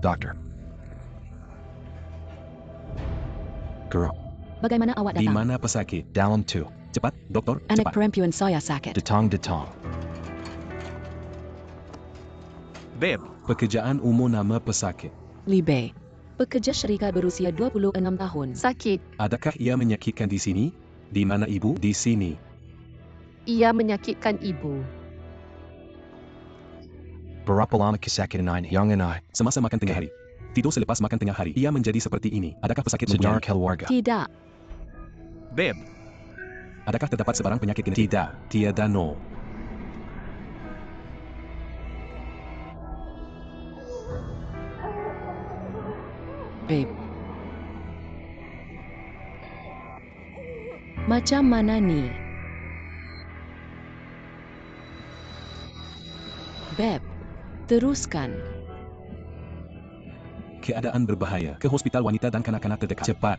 Doctor. Girl. Bagaimana awak Di datang? mana pesakit? Dalam 2. Cepat, doktor, Anak cepat. perempuan saya sakit. Detong. Beb, pekerjaan umum nama pesakit. Libe. Pekerja syarikat berusia 26 tahun. Sakit. Adakah ia menyakitkan di sini? Di mana ibu? Di sini. Ia menyakitkan ibu. Berapa lama kesakitan yang ini? Semasa makan tengah hari. Tidur selepas makan tengah hari. Ia menjadi seperti ini. Adakah pesakit Sedar mempunyai? keluarga. Tidak. Beb. Adakah terdapat sebarang penyakit genetik? Tidak. Tiada, no. Babe. Macam mana ni? Beb. Teruskan. Keadaan berbahaya. Ke hospital wanita dan kanak-kanak terdekat. Cepat.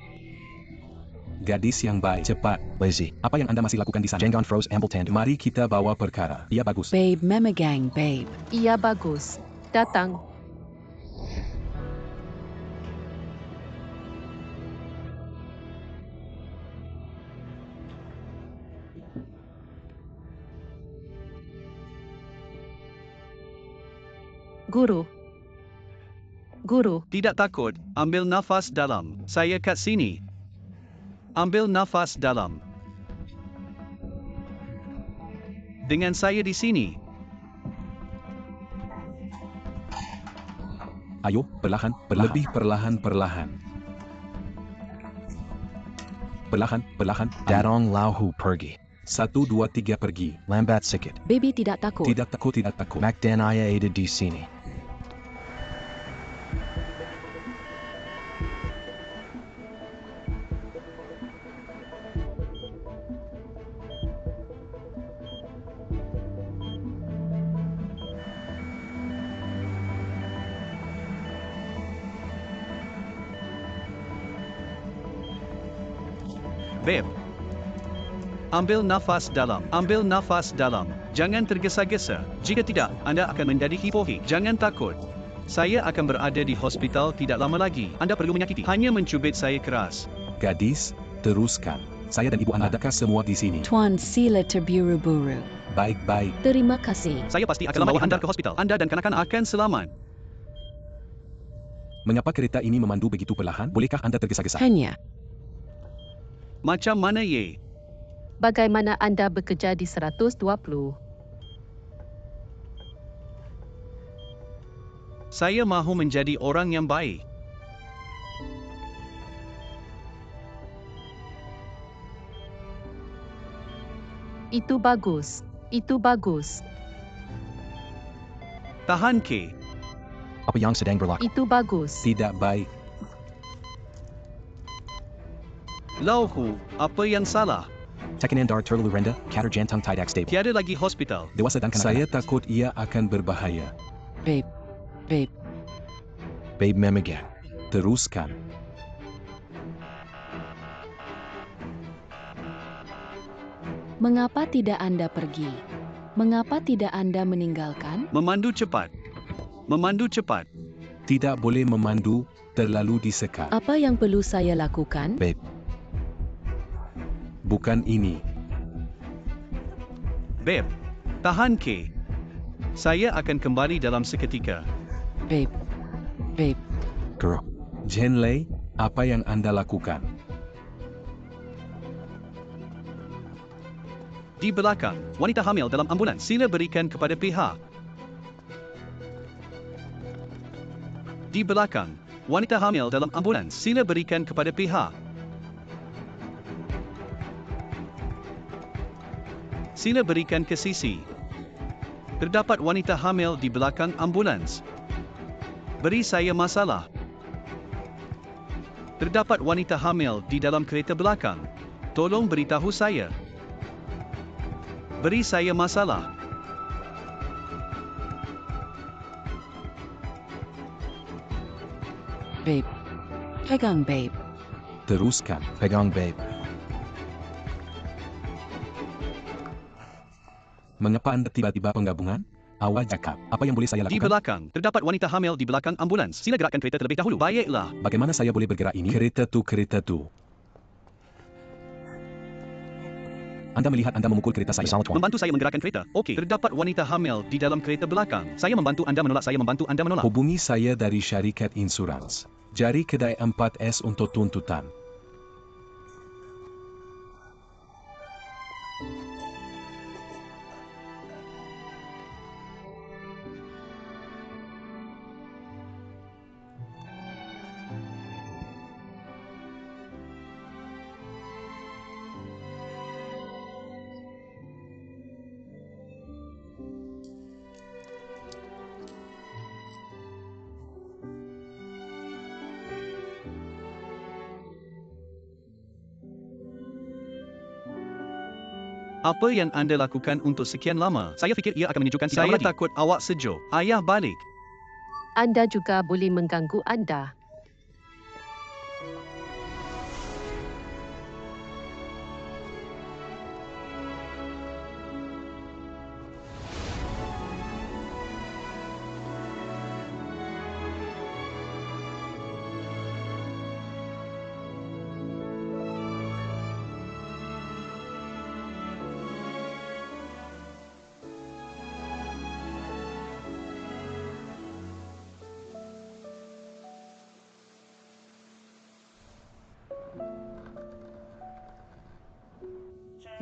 Gadis yang baik. Cepat. Lazy. Apa yang anda masih lakukan di sana? Janggon froze Ambleton. Mari kita bawa perkara. Ia bagus. Babe memegang babe. Ia bagus. Datang. Guru. Guru. Tidak takut, ambil nafas dalam. Saya kat sini. Ambil nafas dalam. Dengan saya di sini. Ayo, perlahan. Lebih perlahan. Perlahan. Datong lauhu pergi. 1, 2, 3 pergi. Lambat sikit. Baby tidak takut. Tidak takut. Macdan aya ada di sini. Beb. Ambil nafas dalam. Jangan tergesa-gesa. Jika tidak, anda akan menjadi hipohik. Jangan takut. Saya akan berada di hospital tidak lama lagi. Anda perlu menyakiti. Hanya mencubit saya keras. Gadis, teruskan. Saya dan ibu anda adakah semua di sini? Tuan sila terburu-buru. Baik. Terima kasih. Saya pasti akan membawa anda ke hospital. Anda dan kanak-kanak akan selamat. Mengapa kereta ini memandu begitu perlahan? Bolehkah anda tergesa-gesa? Hanya. Macam mana ye? Bagaimana anda bekerja di 120? Saya mahu menjadi orang yang baik. Itu bagus. Tahan ke. Apa yang sedang berlaku? Itu bagus. Tidak baik. Lauhu, apa yang salah? Tekanan darah terlalu rendah, kadar jantung tidak stabil. Tiada lagi hospital. Dewasa dan kanak-kanak. Saya takut ia akan berbahaya. Babe. Babe memegang. Teruskan. Mengapa tidak Anda pergi? Mengapa tidak Anda meninggalkan? Memandu cepat. Tidak boleh memandu terlalu disekat. Apa yang perlu saya lakukan? Babe. Bukan ini. Beb, tahan ke. Saya akan kembali dalam seketika. Babe. Girl. Jenlei, apa yang anda lakukan? Di belakang, wanita hamil dalam ambulans. Sila berikan kepada pihak. Di belakang, wanita hamil dalam ambulans. Sila berikan kepada pihak. Sila berikan ke sisi. Terdapat wanita hamil di belakang ambulans. Beri saya masalah. Terdapat wanita hamil di dalam kereta belakang. Tolong beritahu saya. Beri saya masalah. Babe. Pegang babe. Teruskan. Pegang babe. Mengapa anda tiba-tiba penggabungan? Awak cakap, apa yang boleh saya Di lakukan? belakang, terdapat wanita hamil di belakang ambulans. Sila gerakkan kereta terlebih dahulu. Baiklah. Bagaimana saya boleh bergerak ini? Kereta tu. Anda melihat Anda memukul kereta saya. Bersama tuan. Membantu saya menggerakkan kereta. Okey, terdapat wanita hamil di dalam kereta belakang. Saya membantu Anda menolak. Hubungi saya dari syarikat insurans. Jari kedai 4S untuk tuntutan. Apa yang anda lakukan untuk sekian lama? Saya fikir ia akan menyejukkan kita lagi. Saya takut awak sejuk. Ayah balik. Anda juga boleh mengganggu anda.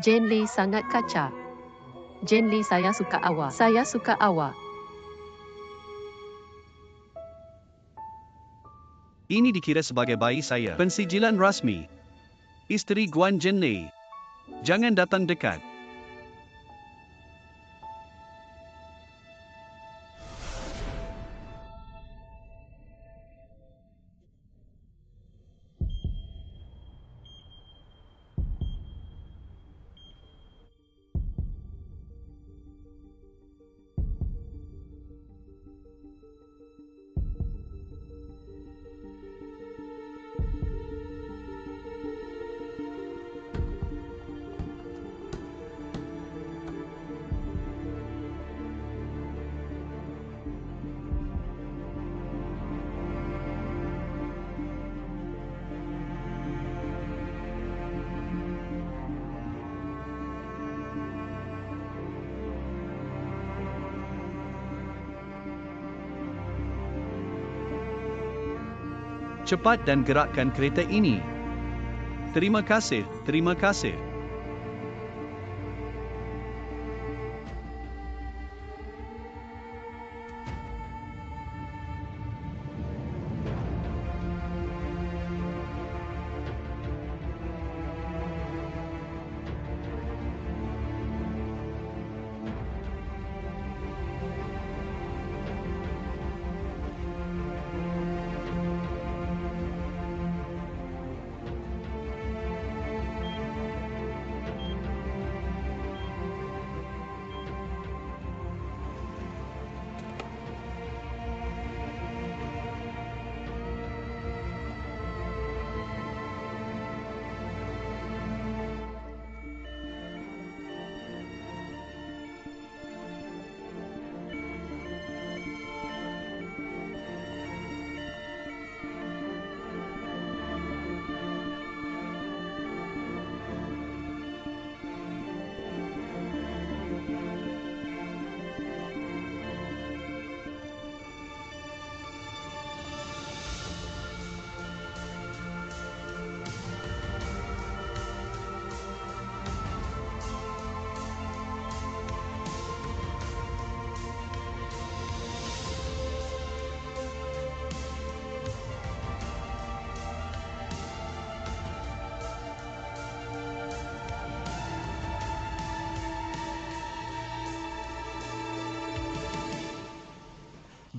Jane Lee sangat kacak. Jane Lee, saya suka awak. Saya suka awak. Ini dikira sebagai bayi saya. Pensijilan rasmi. Isteri Guan Jin Lee. Jangan datang dekat. Cepat dan gerakkan kereta ini. Terima kasih.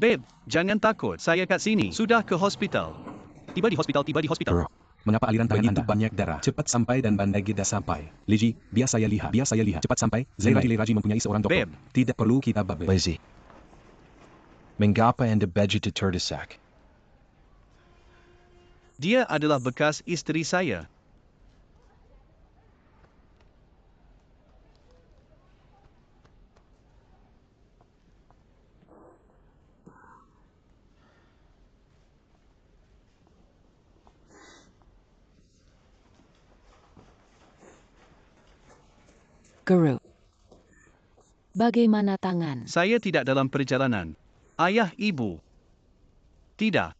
Babe, jangan takut. Saya kat sini. Sudah ke hospital. Tiba di hospital. Bro. Mengapa aliran tangan Begitu Anda banyak darah? Cepat sampai dan bandai kita sampai. Liji, biar saya lihat. Cepat sampai. Zaira Raji mempunyai seorang dokter. Babe. Tidak perlu kita babel. Lazy. Mengapa anda baju di terdesak? Dia adalah bekas isteri saya. Guru. Bagaimana tangan? Saya tidak dalam perjalanan. Ayah, ibu. Tidak.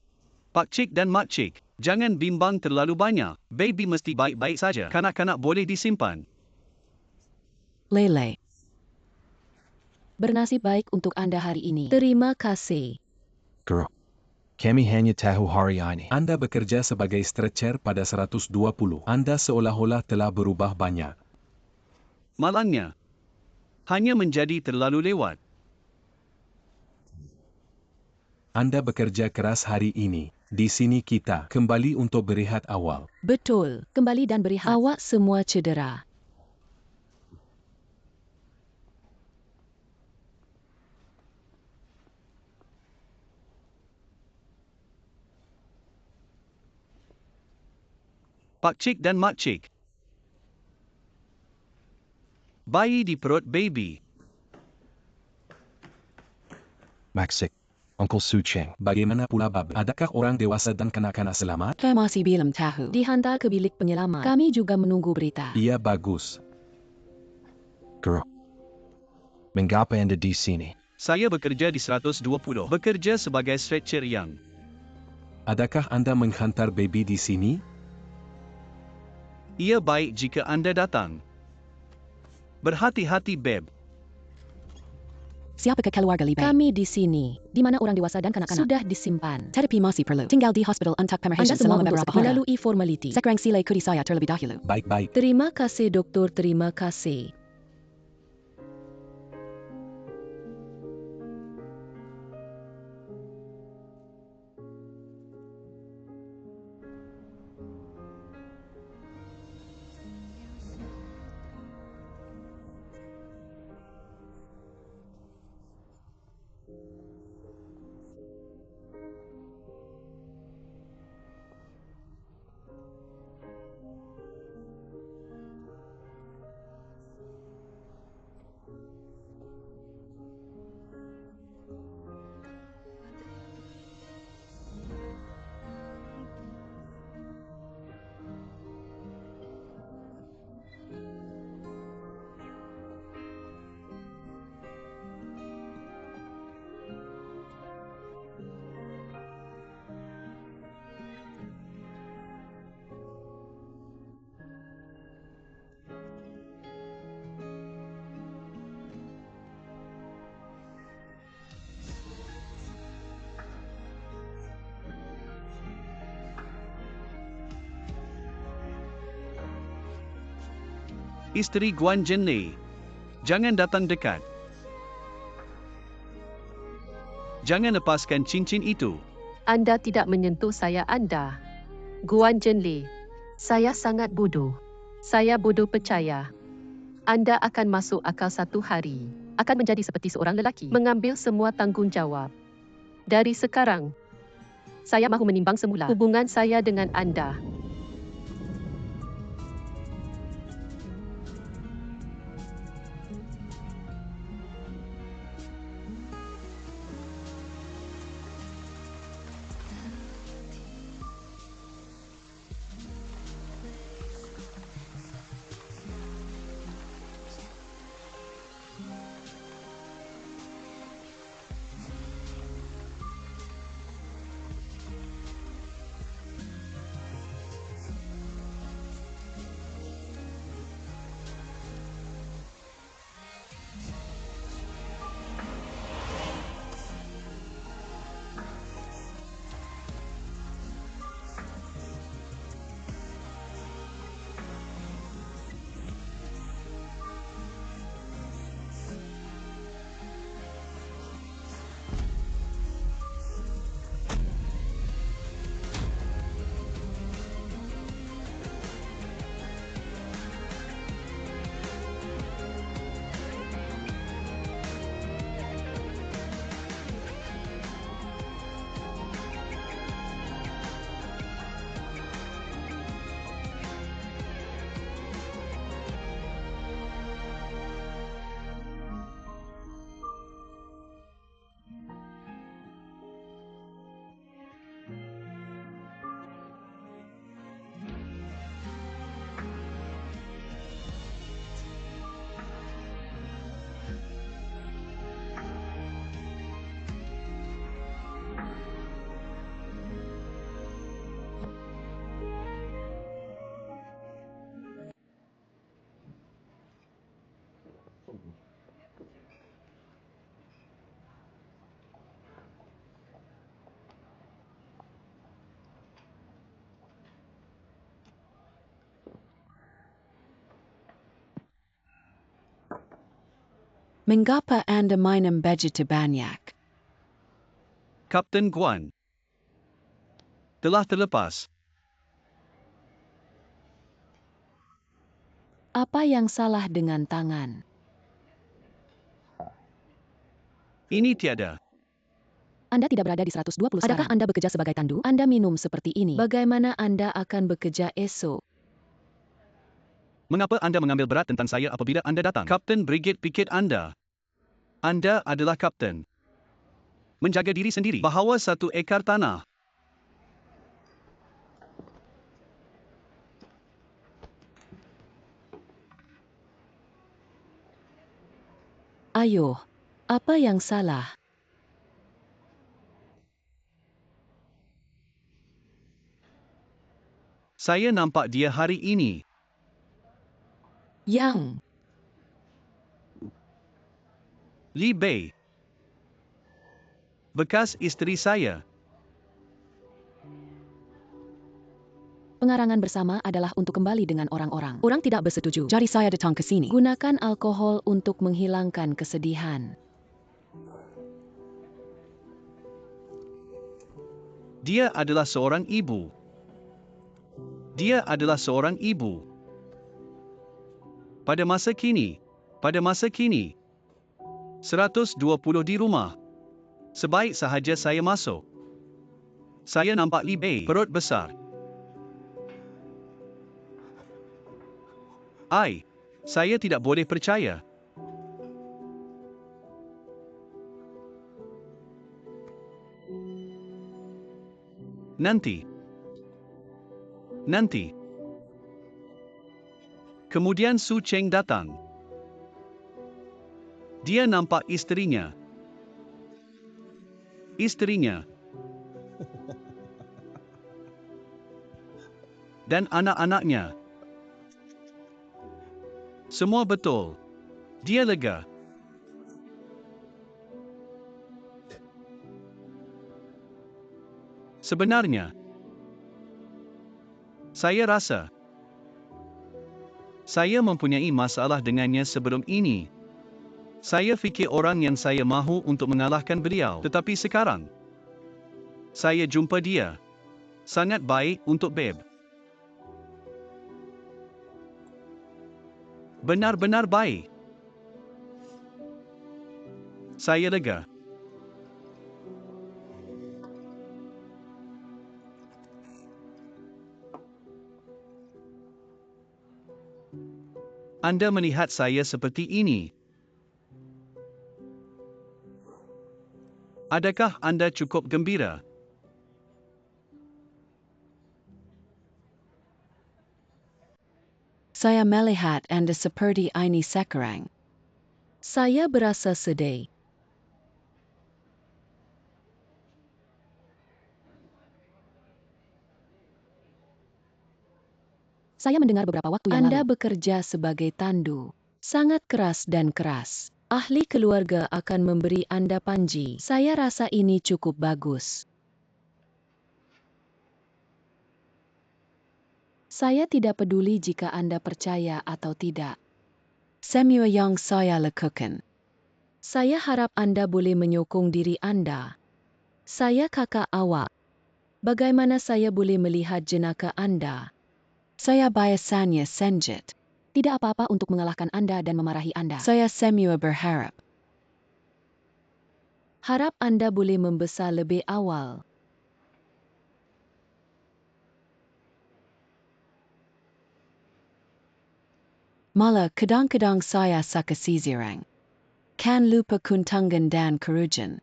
Pakcik dan makcik, jangan bimbang terlalu banyak. Baby mesti baik-baik saja. Kanak-kanak boleh disimpan. Lele. Bernasib baik untuk Anda hari ini. Terima kasih. Guru. Kami hanya tahu hari ini. Anda bekerja sebagai stretcher pada 120. Anda seolah-olah telah berubah banyak. Malangnya, hanya menjadi terlalu lewat. Anda bekerja keras hari ini. Di sini kita kembali untuk berehat awal. Betul. Kembali dan berehat. Awak semua cedera. Pakcik dan makcik. Bayi di perut baby. Maksik. Uncle Sucheng. Bagaimana pula Bab? Adakah orang dewasa dan kanak-kanak selamat? Saya masih belum tahu. Dihantar ke bilik penyelamat. Kami juga menunggu berita. Iya bagus. Guru. Mengapa Anda di sini? Saya bekerja di 120. Bekerja sebagai stretcher yang. Adakah Anda menghantar baby di sini? Ia baik jika Anda datang. Berhati-hati, Beb. Siapakah keluarga Libe? Kami di sini, di mana orang dewasa dan kanak-kanak sudah disimpan. Terapi masih perlu. Tinggal di hospital untuk pemerhatian selama beberapa hari. Melalui formaliti. Sekarang sila ikuti saya terlebih dahulu. Baik-baik. Terima kasih doktor, terima kasih. Isteri Guan Zhenlei. Jangan datang dekat. Jangan lepaskan cincin itu. Anda tidak menyentuh saya Anda. Guan Zhenlei. Saya sangat bodoh. Saya bodoh percaya. Anda akan masuk akal satu hari. Akan menjadi seperti seorang lelaki. Mengambil semua tanggungjawab. Dari sekarang, saya mahu menimbang semula hubungan saya dengan Anda. Mengapa Anda minum begitu banyak? Kapten Guan telah terlepas. Apa yang salah dengan tangan? Ini tiada. Anda tidak berada di 120 sekarang. Adakah Anda bekerja sebagai tandu? Anda minum seperti ini. Bagaimana Anda akan bekerja esok? Mengapa anda mengambil berat tentang saya apabila anda datang? Kapten Brigade pikir anda. Anda adalah kapten. Menjaga diri sendiri. Bahawa 1 ekar tanah. Ayo, apa yang salah? Saya nampak dia hari ini. Yang Li Bei. Bekas isteri saya. pengarangan bersama adalah untuk kembali dengan orang-orang. Orang tidak bersetuju. Jadi saya datang ke sini. Gunakan alkohol untuk menghilangkan kesedihan. Dia adalah seorang ibu. Dia adalah seorang ibu. Pada masa kini, 120 di rumah. Sebaik sahaja saya masuk. Saya nampak Li Bei perut besar. Saya tidak boleh percaya. Nanti. Kemudian Su Cheng datang. Dia nampak isterinya. Dan anak-anaknya. Semua betul. Dia lega. Sebenarnya, saya rasa saya mempunyai masalah dengannya sebelum ini. Saya fikir orang yang saya mahu untuk mengalahkan beliau. Tetapi sekarang, saya jumpa dia. Sangat baik untuk Beb. Benar-benar baik. Saya lega. Anda melihat saya seperti ini. Adakah Anda cukup gembira? Saya melihat Anda seperti ini sekarang. Saya berasa sedih. Saya mendengar beberapa waktu yang lalu. Anda bekerja sebagai tandu. Sangat keras dan keras. Ahli keluarga akan memberi Anda panji. Saya rasa ini cukup bagus. Saya tidak peduli jika Anda percaya atau tidak. Semua yang saya lakukan. Saya harap Anda boleh menyokong diri Anda. Saya kakak awak. Bagaimana saya boleh melihat jenaka Anda? Saya biasanya senjat. Tidak apa-apa untuk mengalahkan Anda dan memarahi Anda. Saya semua berharap. Harap Anda boleh membesar lebih awal. Malah kadang-kadang saya suka sisirang. Kan lupa kuntangan dan kerugian.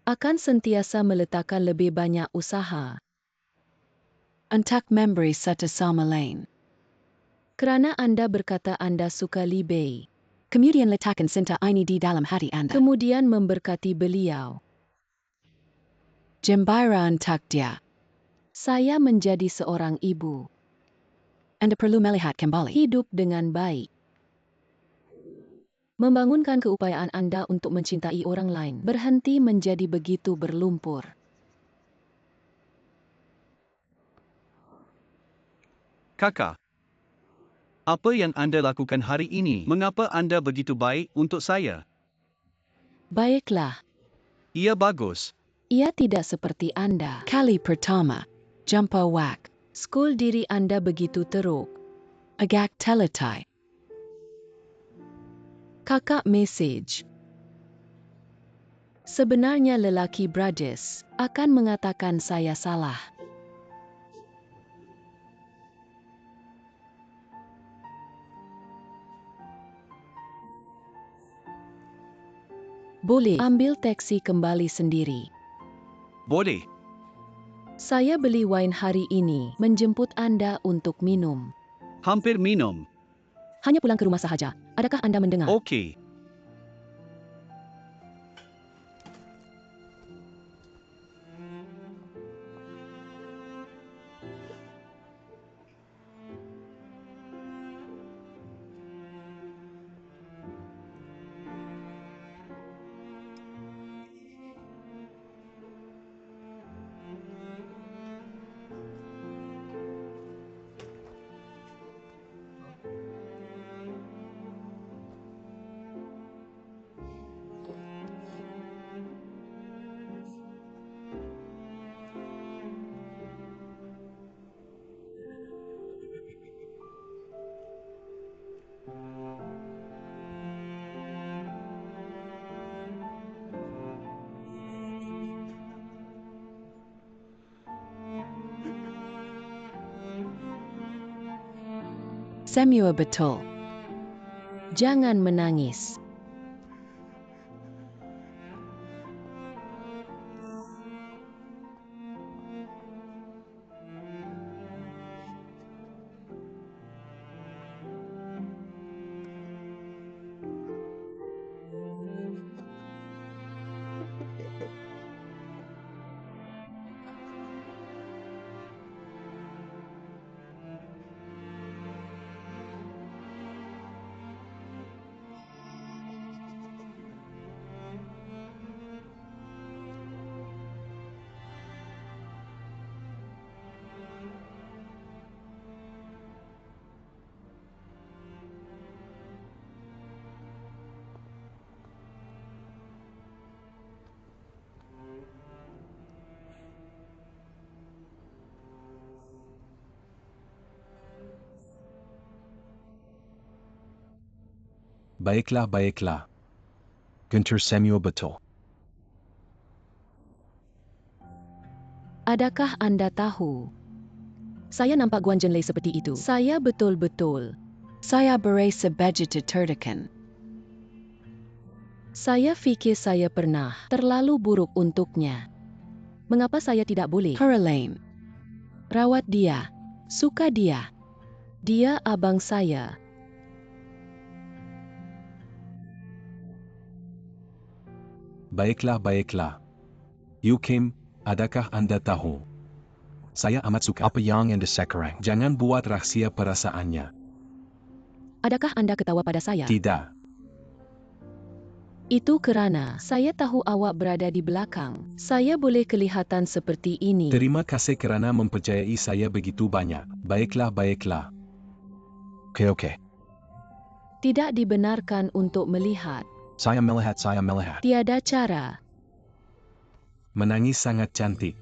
Akan sentiasa meletakkan lebih banyak usaha untuk memberi satu sama lain. Kerana Anda berkata Anda suka Li Bei. Kemudian letakkan cinta ini di dalam hati Anda. Kemudian memberkati beliau. Gembira untuk dia. Saya menjadi seorang ibu. Anda perlu melihat kembali. Hidup dengan baik. Membangunkan keupayaan Anda untuk mencintai orang lain. Berhenti menjadi begitu berlumpur. Kakak. Apa yang anda lakukan hari ini? Mengapa anda begitu baik untuk saya? Baiklah, Ia bagus. ia tidak seperti Anda. Kali pertama, jumpa wak. Skul diri Anda begitu teruk. Agak teletai. Kakak mesej. Sebenarnya lelaki Brajis akan mengatakan saya salah. Boleh ambil taksi kembali sendiri. Boleh. Saya beli wine hari ini menjemput Anda untuk minum. Hampir minum. Hanya pulang ke rumah sahaja. Adakah Anda mendengar? Okey. Semua betul. Jangan menangis. Baiklah, baiklah. Guntur Samuel betul. Adakah Anda tahu? Saya nampak Guan Zhenlei seperti itu. Saya betul-betul. Saya berasa begitu tertekan. Saya fikir saya pernah terlalu buruk untuknya. Mengapa saya tidak boleh? Caroline. Rawat dia. Suka dia. Dia abang saya. Baiklah, baiklah. Yukim, adakah Anda tahu? Saya amat suka. Apa yang Anda sekarang? Jangan buat rahsia perasaannya. Adakah Anda ketawa pada saya? Tidak. Itu kerana saya tahu awak berada di belakang. Saya boleh kelihatan seperti ini. Terima kasih kerana mempercayai saya begitu banyak. Baiklah, baiklah. Okey. Tidak dibenarkan untuk melihat. Saya melihat. Tiada cara. Menangis sangat cantik.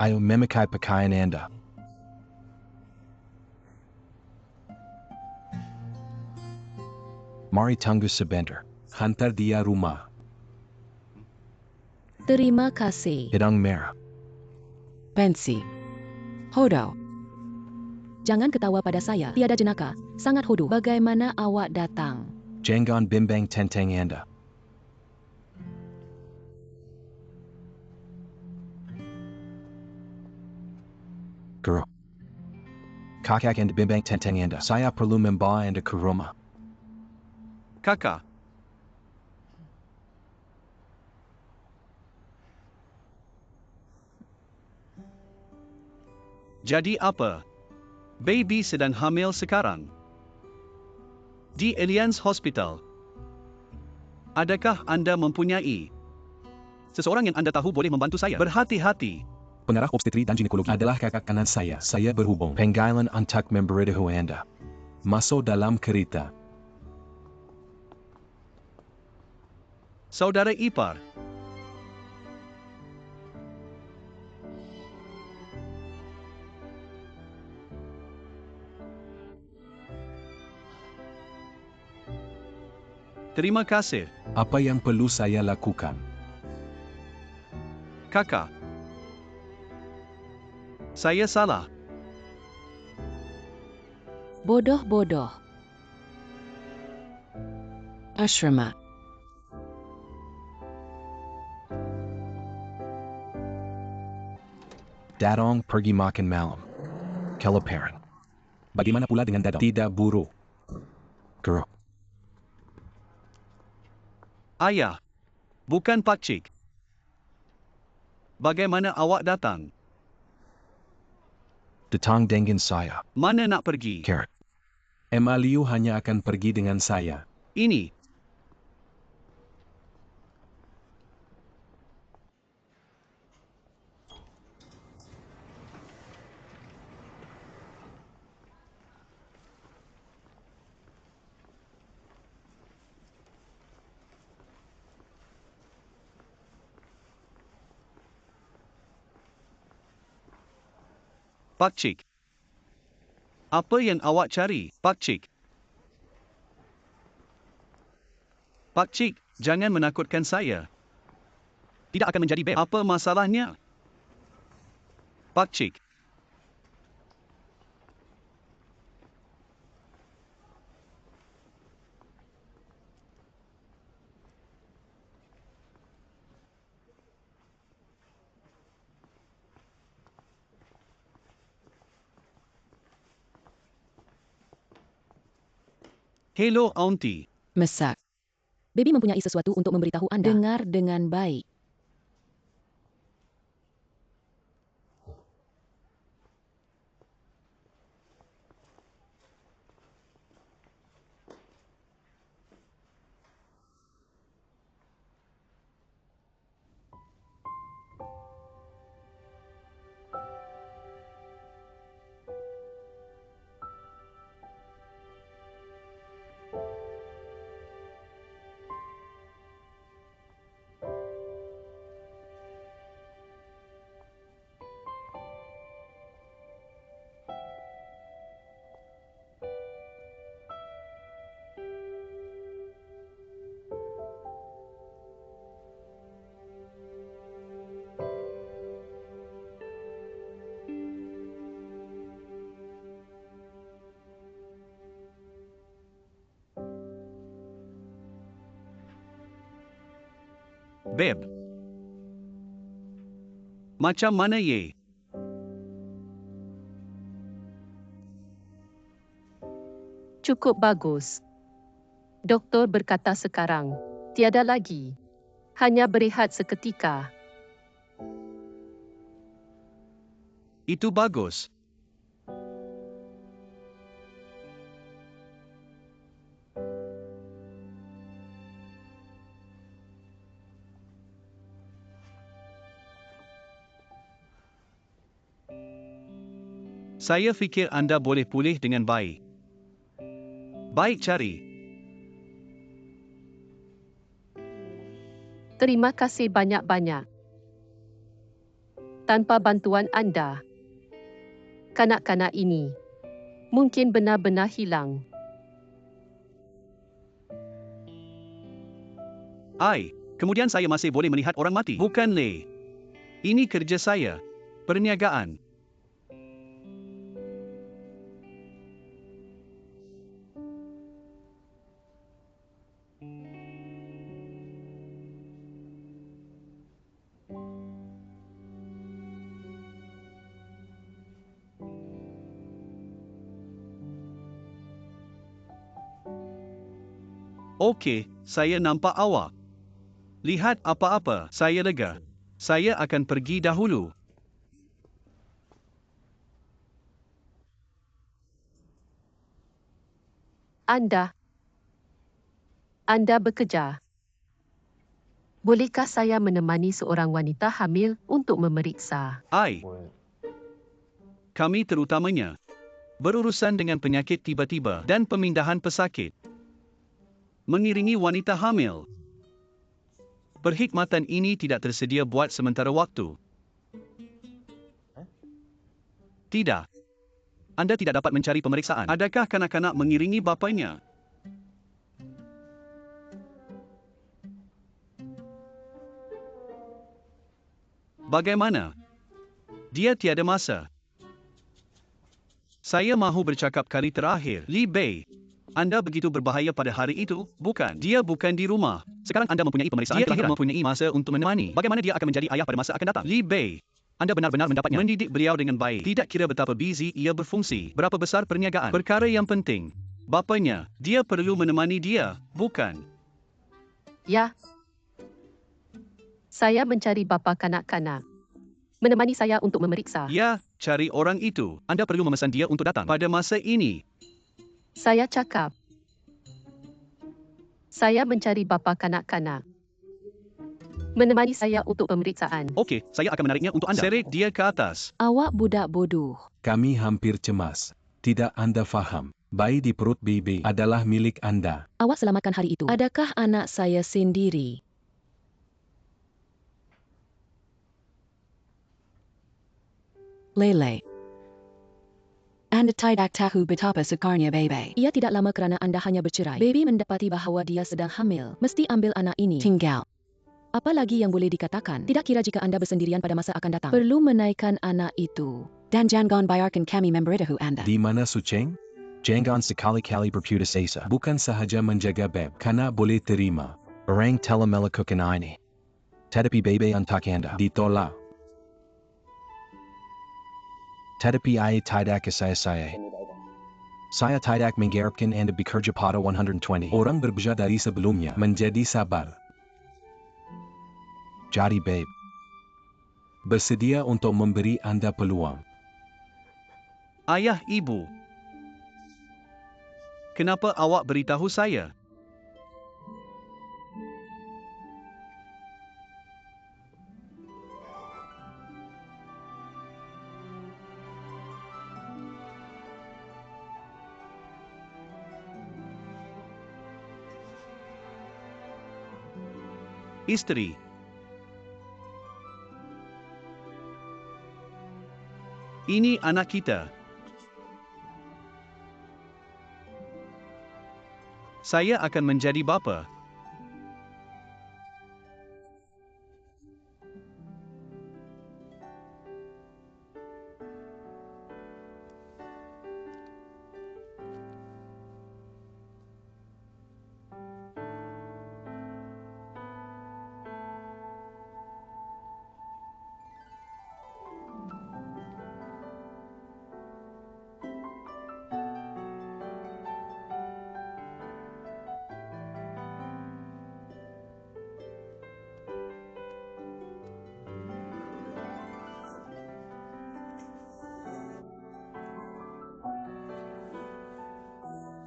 Ayo memakai pakaian Anda. Mari tunggu sebentar. Hantar dia rumah. Terima kasih. Hidung merah. Pensi. Hodo. Jangan ketawa pada saya. Tiada jenaka. Sangat hodoh. Bagaimana awak datang? Jangan bimbang tentang Anda. Guru. Kakak Anda bimbang tentang Anda. Saya perlu membawa Anda ke rumah. Kakak. Jadi apa? Baby sedang hamil sekarang. Di Alliance Hospital. Adakah Anda mempunyai seseorang yang Anda tahu boleh membantu saya? Berhati-hati. Pengarah obstetri dan ginekologi adalah kakak kanan saya. Saya berhubung. Panggilan untuk memberitahu Anda. Masuk dalam kereta. Saudara ipar. Terima kasih, Apa yang perlu saya lakukan? Kakak. Saya salah. Bodoh-bodoh. Ashrama. Dadong pergi makan malam. Kelaparan. Bagaimana pula dengan Dadong? Tidak buruk. Guru. Ayah. Bukan pakcik. Bagaimana awak datang? Datang dengan saya. Mana nak pergi? Carrot. Liu hanya akan pergi dengan saya. Ini. Pakcik. Apa yang awak cari, pakcik? Pakcik, jangan menakutkan saya. Tidak akan menjadi beb. Apa masalahnya? Pakcik. Hello, Auntie. Mesak. Baby mempunyai sesuatu untuk memberitahu Anda. Dengar dengan baik. Beb. Macam mana ye? Cukup bagus. Doktor berkata sekarang, tiada lagi. Hanya berehat seketika. Itu bagus. Saya fikir anda boleh pulih dengan baik. Baik cari. Terima kasih banyak-banyak. Tanpa bantuan anda, kanak-kanak ini mungkin benar-benar hilang. Kemudian saya masih boleh melihat orang mati. Bukan, Le. Ini kerja saya. Perniagaan. Okey, saya nampak awak. Lihat apa-apa, saya lega. Saya akan pergi dahulu. Anda bekerja. Bolehkah saya menemani seorang wanita hamil untuk memeriksa? Kami terutamanya. berurusan dengan penyakit tiba-tiba dan pemindahan pesakit, mengiringi wanita hamil. Perkhidmatan ini tidak tersedia buat sementara waktu. Tidak. Anda tidak dapat mencari pemeriksaan. Adakah kanak-kanak mengiringi bapanya? Bagaimana? Dia tiada masa. Saya mahu bercakap kali terakhir. Li Bei, Anda begitu berbahaya pada hari itu, bukan? Dia bukan di rumah. Sekarang Anda mempunyai pemeriksaan kelahiran. Dia mempunyai masa untuk menemani. Bagaimana dia akan menjadi ayah pada masa akan datang? Li Bei, Anda benar-benar mendapatnya. Mendidik beliau dengan baik. Tidak kira betapa busy ia berfungsi, berapa besar perniagaan. Perkara yang penting, bapanya, dia perlu menemani dia, bukan? Ya. Saya mencari bapa kanak-kanak. Menemani saya untuk memeriksa. Ya, cari orang itu. Anda perlu memesan dia untuk datang pada masa ini. Saya cakap. Saya mencari bapa kanak-kanak. Menemani saya untuk pemeriksaan. Okey, saya akan menariknya untuk anda. Serik dia ke atas. Awak budak bodoh. Kami hampir cemas. Tidak Anda faham. Bayi di perut Bebe adalah milik Anda. Awak selamatkan hari itu. Adakah anak saya sendiri? Lele. Anda tidak tahu betapa sukarnya Bebe. Ia tidak lama kerana anda hanya bercerai. Baby mendapati bahawa dia sedang hamil. Mesti ambil anak ini. Tinggal. Apa lagi yang boleh dikatakan? Tidak kira jika anda bersendirian pada masa akan datang. Perlu menaikkan anak itu. Dan jangan bayarkan kami memberitahu Anda. Di mana Sucheng? Jangan sekali-kali berputus asa. Bukan sahaja menjaga Beb, karena boleh terima. Orang telah melakukan ini. Tetapi Bebe untuk Anda. Ditolak. Tetapi ia tidak saya. Saya tidak mengharapkan Anda bekerja pada 120. Orang berbeza dari sebelumnya menjadi sabar. Jadi Babe, Bersedia untuk memberi Anda peluang. Ayah ibu. Kenapa awak beritahu saya? Isteri. Ini anak kita. Saya akan menjadi bapa.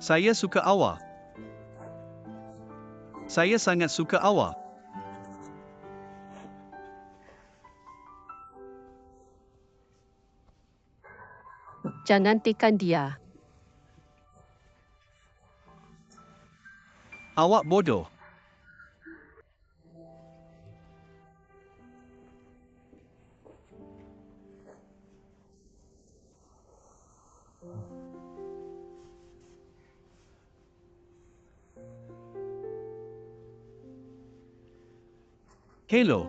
Saya suka awak. Saya sangat suka awak. Jangan tekan dia. Awak bodoh. Hello.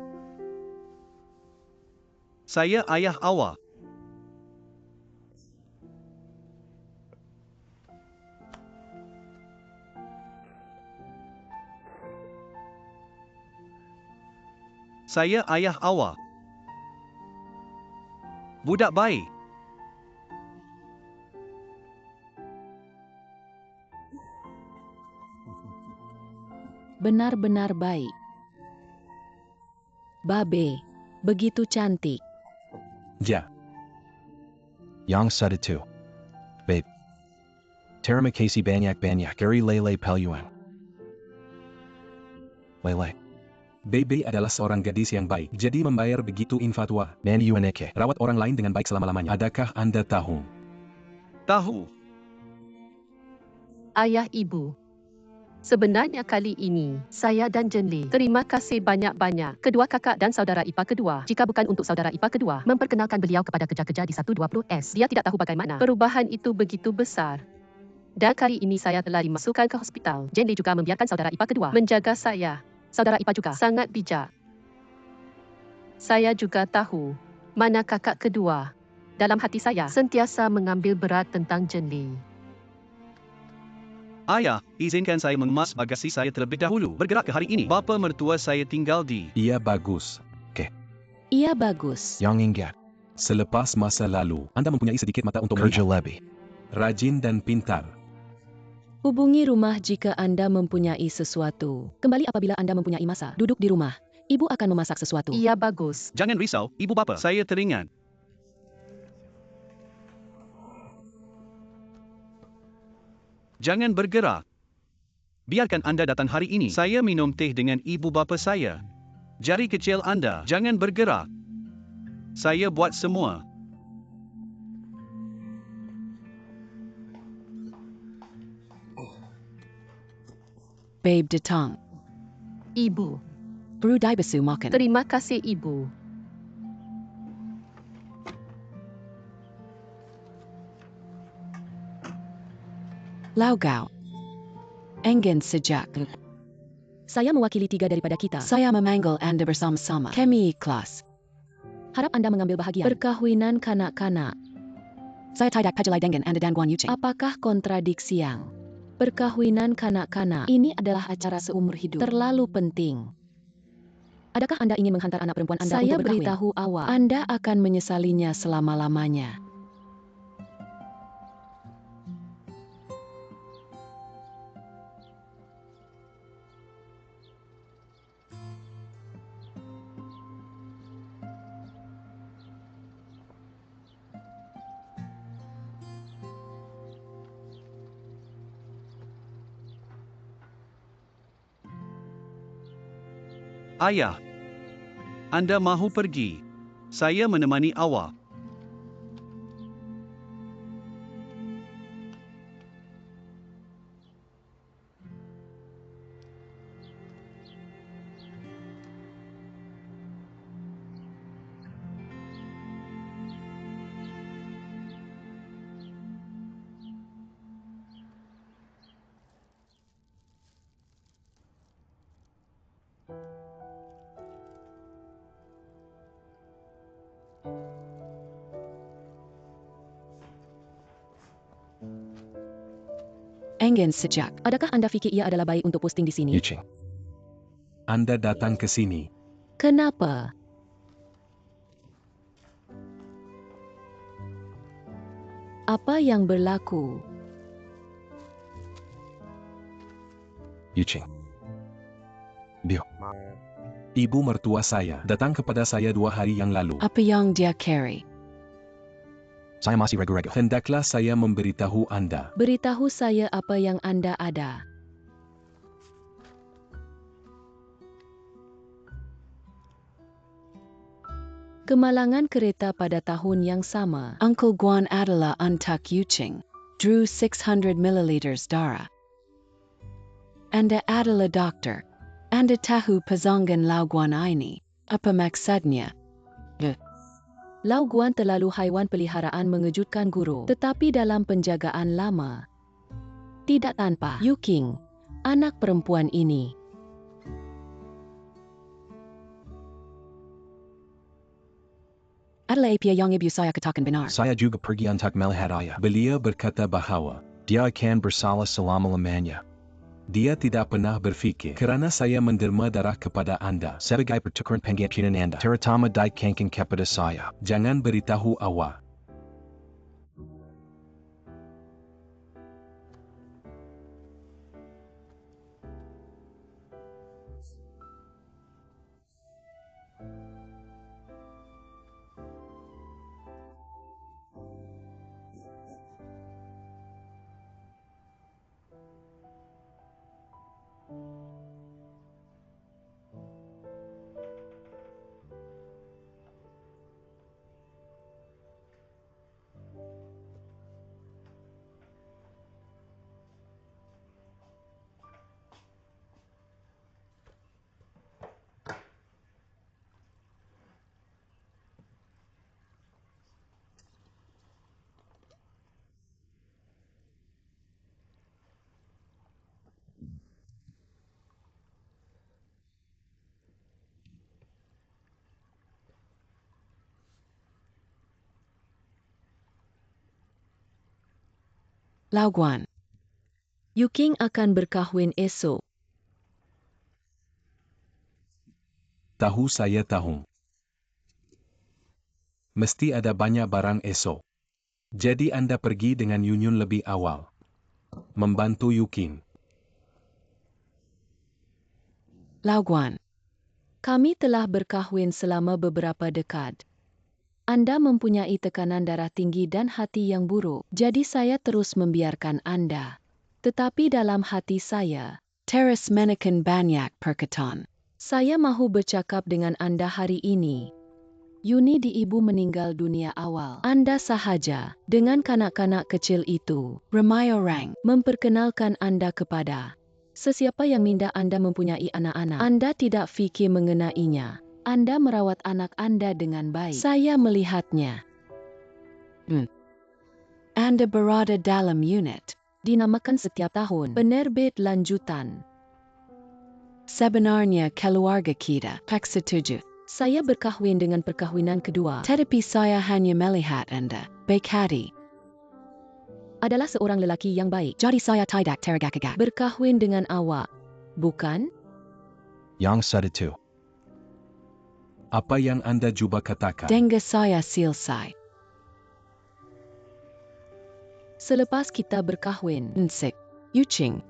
Saya ayah awak. Saya ayah awak. Budak baik. Benar-benar baik. Babe, begitu cantik. Ja. Yang satu. Babe. Terima kasih banyak-banyak dari Lele Peluang. Lele. Bebe adalah seorang gadis yang baik, jadi membayar begitu infatwa. Mandi Uneke. Rawat orang lain dengan baik selama-lamanya. Adakah Anda tahu? Tahu. Ayah ibu. Sebenarnya kali ini, saya dan Jenli terima kasih banyak-banyak kedua kakak dan saudara ipar kedua. Jika bukan untuk saudara ipar kedua, memperkenalkan beliau kepada kerja-kerja di 120S. Dia tidak tahu bagaimana perubahan itu begitu besar. Dan kali ini saya telah dimasukkan ke hospital. Jenli juga membiarkan saudara ipar kedua menjaga saya. Saudara ipar juga sangat bijak. Saya juga tahu mana kakak kedua. Dalam hati saya sentiasa mengambil berat tentang Jenli. Ayah, izinkan saya mengemas bagasi saya terlebih dahulu. Bergerak ke hari ini. Bapa mertua saya tinggal di... Ia bagus. Ia bagus. Yang ingat. Selepas masa lalu, Anda mempunyai sedikit mata untuk Kerja melihat. lebih. Rajin dan pintar. Hubungi rumah jika Anda mempunyai sesuatu. Kembali apabila Anda mempunyai masa. Duduk di rumah. Ibu akan memasak sesuatu. Ia bagus. Jangan risau, ibu bapa. Saya teringat. Jangan bergerak. Biarkan Anda datang hari ini. Saya minum teh dengan ibu bapa saya. Jari kecil Anda, jangan bergerak. Saya buat semua. Babe datang. Ibu. Berudai besu makan. Terima kasih ibu. Laugau. Enggan sejak. Saya mewakili 3 daripada kita. Saya memanggil Anda bersama-sama. Kami ikhlas. Harap Anda mengambil bahagian. Perkahwinan kanak-kanak. Saya tidak pajalai dengan Anda dan Guan Yuching. Apakah kontradiksi yang? Perkahwinan kanak-kanak. Ini adalah acara seumur hidup. Terlalu penting. Adakah Anda ingin menghantar anak perempuan Anda Saya untuk berkahwin? beritahu awak. Anda akan menyesalinya selama-lamanya. Ayah, Anda mahu pergi. Saya menemani awak. Enggan sejak. Adakah Anda fikir ia adalah baik untuk posting di sini? Yuching. Anda datang ke sini. Kenapa? Apa yang berlaku? Yuching. Bio. Ibu mertua saya datang kepada saya 2 hari yang lalu. Apa yang dia carry? Saya masih regu-regu. Hendaklah saya memberitahu Anda. Beritahu saya apa yang Anda ada. Kemalangan kereta pada tahun yang sama. Uncle Guan adalah Antak Yuching. Drew 600 ml darah. Anda adalah doktor. Anda tahu pazangan Lau Guan ini. Apa maksudnya? Lau Guan terlalu haiwan peliharaan mengejutkan guru, tetapi dalam penjagaan lama. Tidak tanpa. Yuking, anak perempuan ini. Adalah apa yang ibu saya katakan benar. Saya juga pergi untuk melihat ayah. Beliau berkata bahwa Dia akan bersalah selama-lamanya. dia tidak pernah berfikir kerana saya menderma darah kepada Anda. Sebagai pertukaran pengakinan Anda. Terutama di kanking kepada saya. Jangan beritahu awak. Lauguan. Yuking akan berkahwin esok. Tahu saya tahu. Mesti ada banyak barang esok. Jadi Anda pergi dengan Yunyun lebih awal. Membantu Yuking. Lauguan. Kami telah berkahwin selama beberapa dekad. Anda mempunyai tekanan darah tinggi dan hati yang buruk, jadi saya terus membiarkan Anda. Tetapi dalam hati saya, Teres menekan banyak perkataan. Saya mahu bercakap dengan Anda hari ini. Yuni di ibu meninggal dunia awal. Anda sahaja, dengan kanak-kanak kecil itu, ramai orang memperkenalkan Anda kepada sesiapa yang minda Anda mempunyai anak-anak. Anda tidak fikir mengenainya. Anda merawat anak Anda dengan baik. Saya melihatnya. Anda berada dalam unit. Dinamakan setiap tahun. Penerbit lanjutan. Sebenarnya keluarga kita. Pak setuju. Saya berkahwin dengan perkahwinan kedua. Tetapi saya hanya melihat Anda baik hati. Adalah seorang lelaki yang baik. Jadi saya tidak tergagap berkahwin dengan awak. Bukan? Yang itu. Apa yang Anda cuba katakan? Dengar saya selesai. Selepas kita berkahwin, Nsik, Yuching,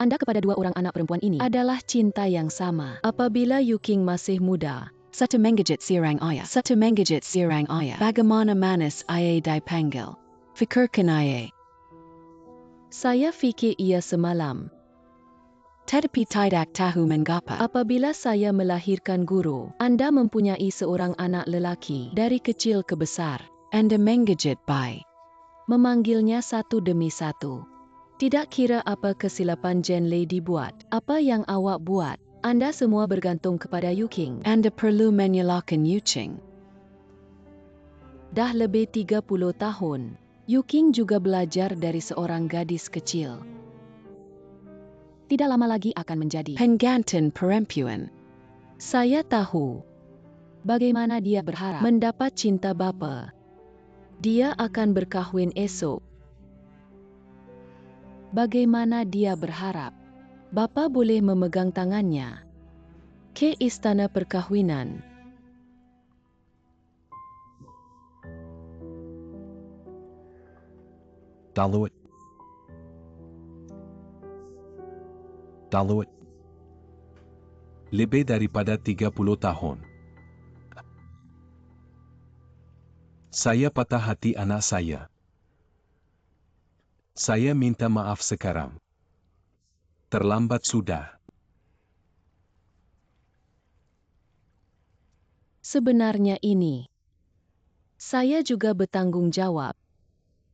Anda kepada dua orang anak perempuan ini adalah cinta yang sama. Apabila Yuking masih muda, satu menggigit sirang ayah. Bagaimana manis ayah dipanggil? Fikirkan ayah. Saya fikir ia semalam. Tetapi tidak tahu mengapa. Apabila saya melahirkan guru, Anda mempunyai seorang anak lelaki dari kecil ke besar. Anda menggigit baik. Memanggilnya satu demi satu. Tidak kira apa kesilapan Jenlei dibuat, apa yang awak buat, Anda semua bergantung kepada Yuking. Anda perlu menyalahkan Yuching. Dah lebih 30 tahun, Yuking juga belajar dari seorang gadis kecil. Tidak lama lagi akan menjadi penggantin perempuan. Saya tahu bagaimana dia berharap mendapat cinta bapa. Dia akan berkahwin esok. Bagaimana dia berharap bapa boleh memegang tangannya ke istana perkahwinan. Daluit. Lebih daripada 30 tahun. Saya patah hati anak saya. Saya minta maaf sekarang. Terlambat sudah. Sebenarnya ini. Saya juga bertanggung jawab.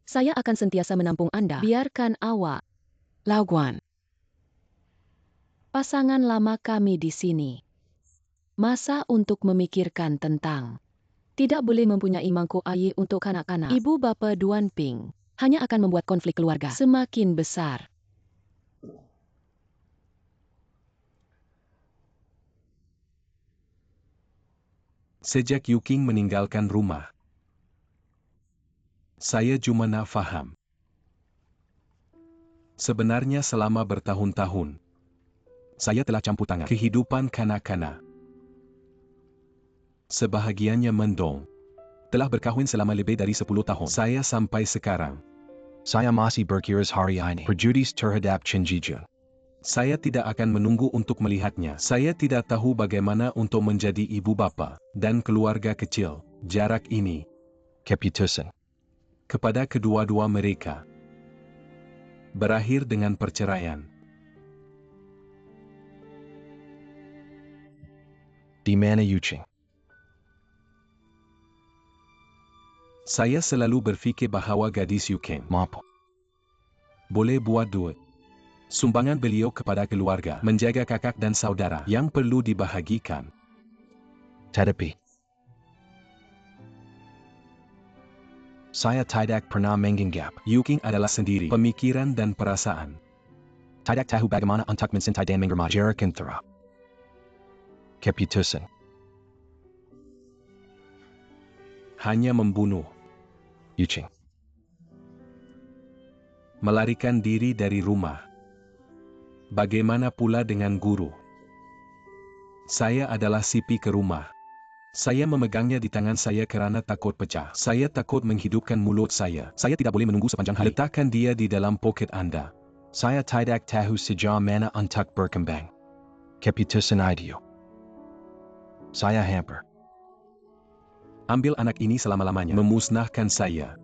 Saya akan sentiasa menampung Anda. Biarkan awak. Lauguan. Pasangan lama kami di sini. Masa untuk memikirkan tentang. Tidak boleh mempunyai mangkuk air untuk kanak-kanak. Ibu bapa Duan Ping hanya akan membuat konflik keluarga semakin besar. Sejak Yuking meninggalkan rumah, saya cuma nak faham. Sebenarnya selama bertahun-tahun, saya telah campur tangan kehidupan kanak-kanak. Sebahagiannya mendong. Telah berkahwin selama lebih dari 10 tahun. Saya sampai sekarang. Saya masih berkiris hari ini. Perjudis terhadap Chinjijun. Saya tidak akan menunggu untuk melihatnya. Saya tidak tahu bagaimana untuk menjadi ibu bapa dan keluarga kecil. Jarak ini Keputusan. kepada kedua-dua mereka berakhir dengan perceraian. Di mana Yuching? Saya selalu berfikir bahawa gadis Yuking Mampu. boleh buat duit. Sumbangan beliau kepada keluarga, menjaga kakak dan saudara yang perlu dibahagikan. Tetapi saya tidak pernah menganggap Yuking adalah sendiri pemikiran dan perasaan. tidak tahu bagaimana untuk mencintai dan menghormati jarak antara keputusan. Hanya membunuh. Yuching. Melarikan diri dari rumah. Bagaimana pula dengan guru? Saya adalah sipi ke rumah. Saya memegangnya di tangan saya kerana takut pecah. Saya takut menghidupkan mulut saya. Saya tidak boleh menunggu sepanjang hari. Letakkan dia di dalam poket Anda. Saya tidak tahu sejauh mana untuk berkembang. Keputusan ideal. Saya hampir. Ambil anak ini selama-lamanya. Memusnahkan saya.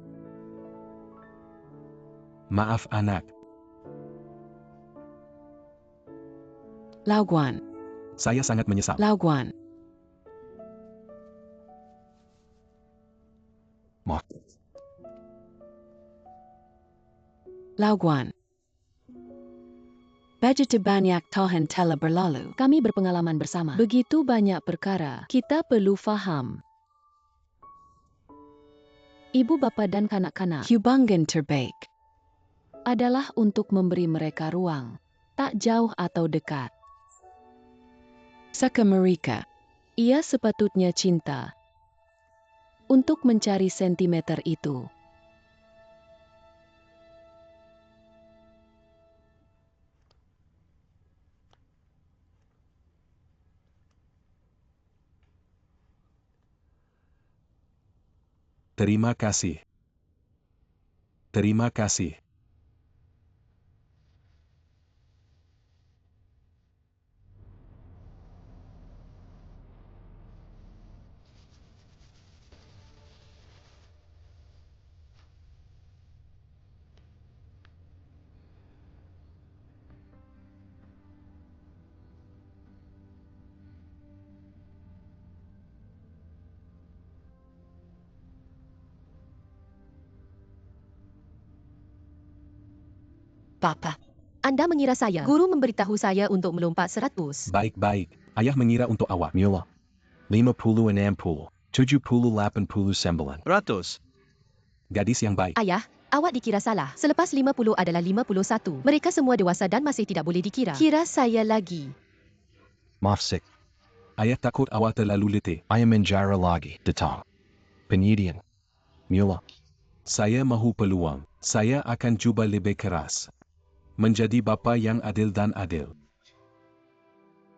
Maaf anak. Lao Guan, Saya sangat menyesal. Lao Guan, Maaf. Lao Guan. Begitu banyak tahun telah berlalu, kami berpengalaman bersama. Begitu banyak perkara, kita perlu faham. Ibu bapa dan kanak-kanak, hubungan terbaik adalah untuk memberi mereka ruang, tak jauh atau dekat. Saka mereka, ia sepatutnya cinta untuk mencari sentimeter itu. Terima kasih. Terima kasih. Papa, Anda mengira saya? Guru memberitahu saya untuk melompat 100. Baik-baik. Ayah mengira untuk awak. Mula. 50, 60, 70, 89. Ratus. Gadis yang baik. Ayah, awak dikira salah. Selepas 50 adalah 51. Mereka semua dewasa dan masih tidak boleh dikira. Kira saya lagi. Maaf sik. Ayah takut awak terlalu letih. Ayah menjara lagi. Datang. Penyidian. Mula. Saya mahu peluang. Saya akan cuba lebih keras. Menjadi bapa yang adil dan adil.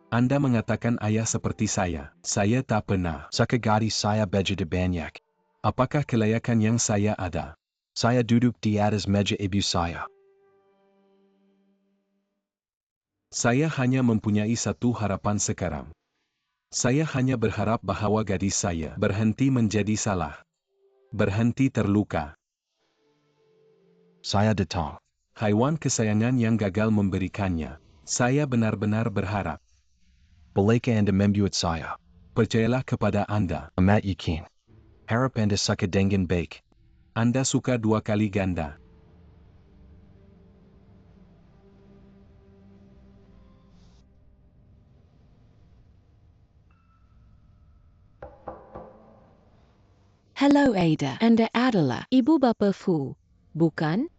Anda mengatakan ayah seperti saya. Saya tak pernah. Saka gadis saya begitu banyak. Apakah kelayakan yang saya ada? Saya duduk di atas meja ibu saya. Saya hanya mempunyai satu harapan sekarang. Saya hanya berharap bahawa gadis saya berhenti menjadi salah. Berhenti terluka. Saya datang. Haiwan kesayangan yang gagal memberikannya. Saya benar-benar berharap. Bolehkah Anda membuat saya? Percayalah kepada Anda. Amat yakin. Harap Anda suka dengan baik. Anda suka 2 kali ganda. Hello Ada, Anda adalah ibu bapa Fu, bukan?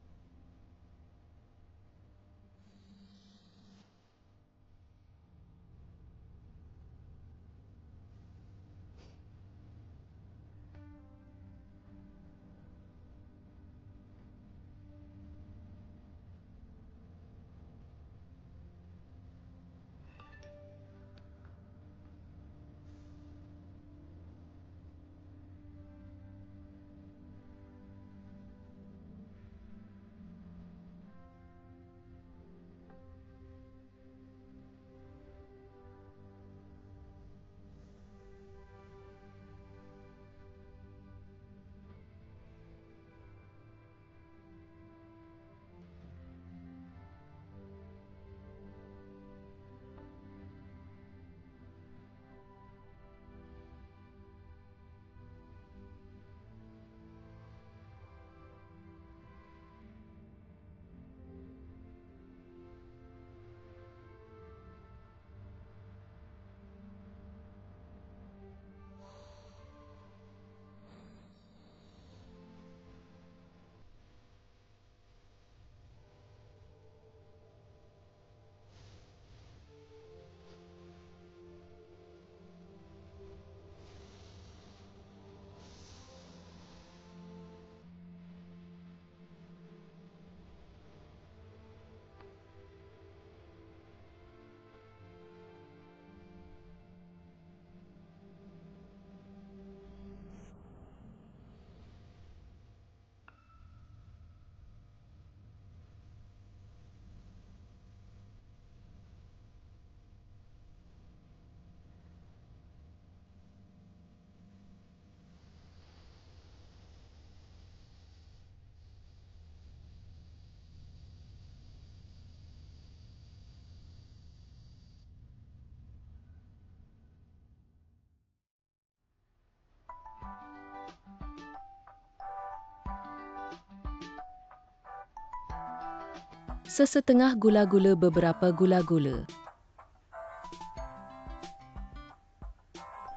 Sesetengah gula-gula, beberapa gula-gula.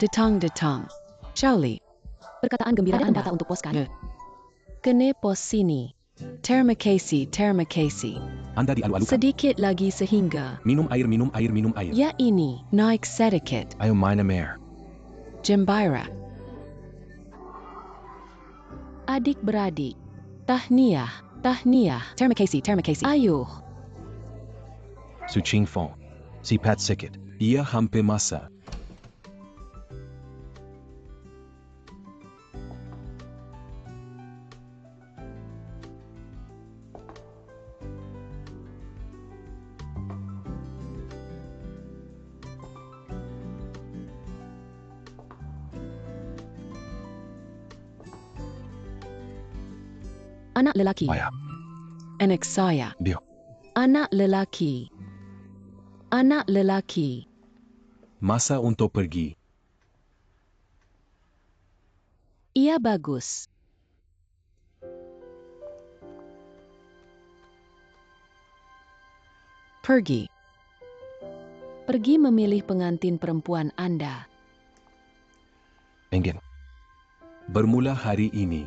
Detang. Shaoli. Perkataan gembira Ada kata untuk pos kan? Kene pos sini. Terima kasih. Anda dialu-alukan. Sedikit lagi sehingga. Minum air, minum air, minum air. Ya ini, naik sedikit. Ayo minum air. Jembira. Adik-beradik. Tahniah. Terima kasih. Ayuh. Suching Fong. Sipat sikit. Ia hampir masa. Anak lelaki. Waya. Anak saya. Dio. Anak lelaki. Masa untuk pergi. Ia bagus. Pergi memilih pengantin perempuan Anda. Engin. Bermula hari ini,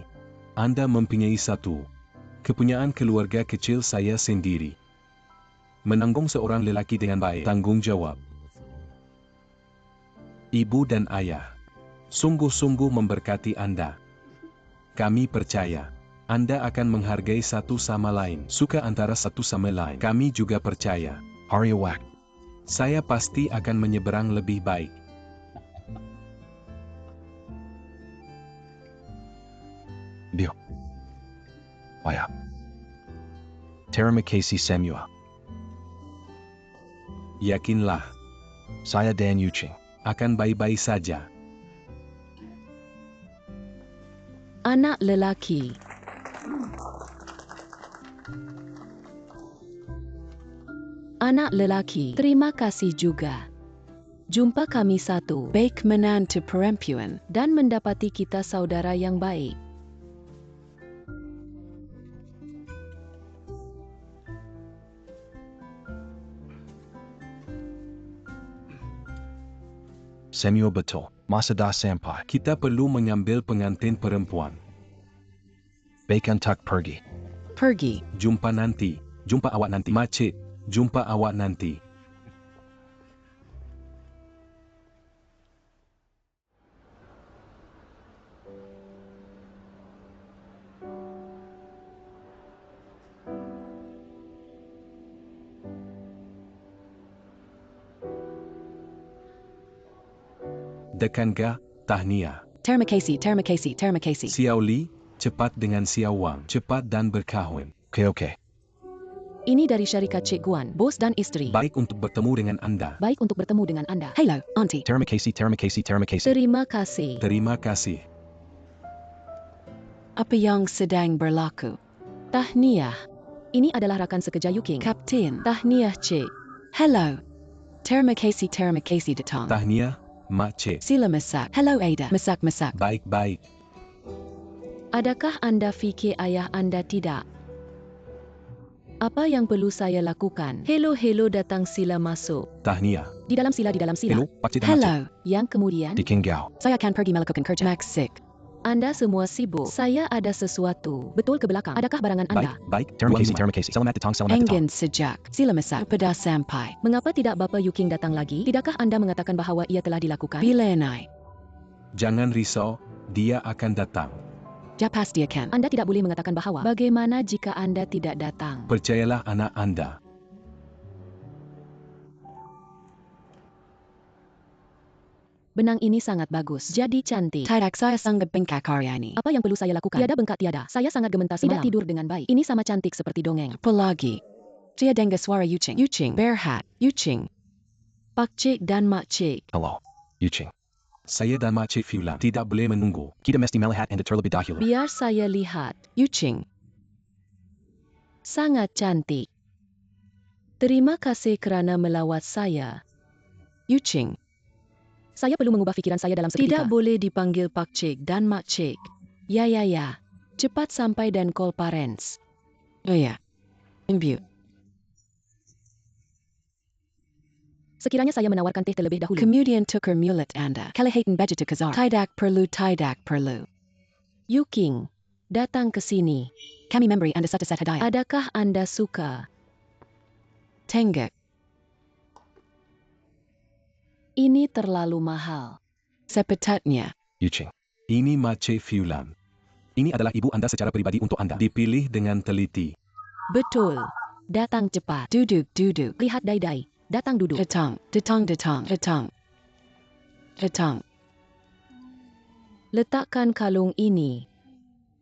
Anda mempunyai satu kepunyaan keluarga kecil saya sendiri. Menanggung seorang lelaki dengan baik, tanggung jawab. Ibu dan ayah sungguh-sungguh memberkati Anda. Kami percaya Anda akan menghargai satu sama lain, suka antara satu sama lain. Kami juga percaya Aryawak. saya pasti akan menyeberang lebih baik. Dio. Waya. Terima kasih semua. Yakinlah, Saya dan Yuching. akan baik-baik saja. Anak lelaki. Terima kasih juga. Jumpa kami satu. Baik menantu perempuan dan mendapati kita saudara yang baik. Semua betul. Masada sampai. Kita perlu mengambil pengantin perempuan. Baik untuk pergi. Jumpa nanti. Jumpa awak nanti. Macit. Jumpa awak nanti. Dekankah, tahniah. Terima kasih. Xiao Li, cepat dengan Xiao Wang. Cepat dan berkahwin. Okay. Ini dari syarikat Cik Guan, bos dan istri. Baik untuk bertemu dengan Anda. Baik untuk bertemu dengan Anda. Hello, Auntie. Terima kasih. Terima kasih. Terima kasih. Apa yang sedang berlaku? Tahniah. Ini adalah rakan sekerja Yuking. Kapten. Tahniah, Cik. Hello. Terima kasih datang. Tahniah, Macit. Sila masak. Hello, Ada. Masak. Baik-baik. Adakah Anda fikir ayah Anda tidak? Apa yang perlu saya lakukan? Hello, datang sila masuk. Tahniah. Di dalam sila. Hello, Pakcik dan Macit. Hello. Yang kemudian, Di Kinggau. Saya akan pergi melakukan kerja. Maksik. Anda semua sibuk. Saya ada sesuatu. Betul ke belakang. Adakah barangan Anda? Baik. Terima Tuan kasih. Lima. Selamat datang. Engin sejak. Sila masak. Pada sampai. Mengapa tidak Bapa Yuking datang lagi? Tidakkah Anda mengatakan bahawa ia telah dilakukan? Bila naik. Jangan risau, dia akan datang. Pastikan. Anda tidak boleh mengatakan bahawa. Bagaimana jika Anda tidak datang? Percayalah anak Anda. Benang ini sangat bagus. Jadi cantik. Tidak saya sangat bengkak hari ini. Apa yang perlu saya lakukan? Tiada bengkak tiada. Saya sangat gementar semalam. Tidak tidur dengan baik. Ini sama cantik seperti dongeng. Apa lagi? Dia dengar suara Yuching. Berhat. Pakcik dan Makcik. Hello. Yuching. Saya dan Macit Fiulan tidak boleh menunggu. Kita mesti melihat Anda terlebih dahulu. Biar saya lihat. Sangat cantik. Terima kasih kerana melawat saya. Saya perlu mengubah fikiran saya dalam seketika. Tidak boleh dipanggil Pakcik dan Makcik. Ya. Cepat sampai dan call parents. Oh ya. Ibu. Sekiranya saya menawarkan teh terlebih dahulu. Kemudian tukar mulut Anda. Kalihaten budget kazar. Tidak perlu. Yuking, datang ke sini. Kami memberi Anda satu set hadiah. Adakah Anda suka? Tenggak. Ini terlalu mahal. Sepatutnya. Yuching. Ini Mace Fiulam. Ini adalah ibu Anda secara pribadi untuk Anda. Dipilih dengan teliti. Betul. Datang cepat. Duduk. Lihat Dai. Datang duduk. Datang. Letakkan kalung ini.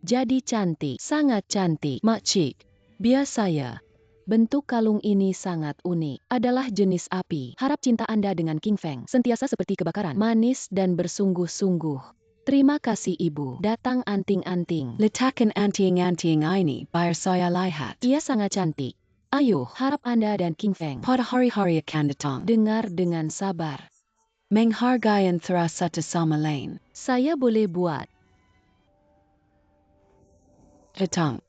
Jadi cantik. Sangat cantik. Makcik. Biar saya. Bentuk kalung ini sangat unik. Adalah jenis api. Harap cinta Anda dengan King Feng sentiasa seperti kebakaran. Manis dan bersungguh-sungguh. Terima kasih ibu. Datang anting-anting. Letakkan anting-anting ini biar saya lihat. Ia sangat cantik. Ayo, Harap Anda dan King Feng pada hari-hari akan datang. Dengar dengan sabar. Menghargai antara satu sama lain. saya boleh buat. Datang.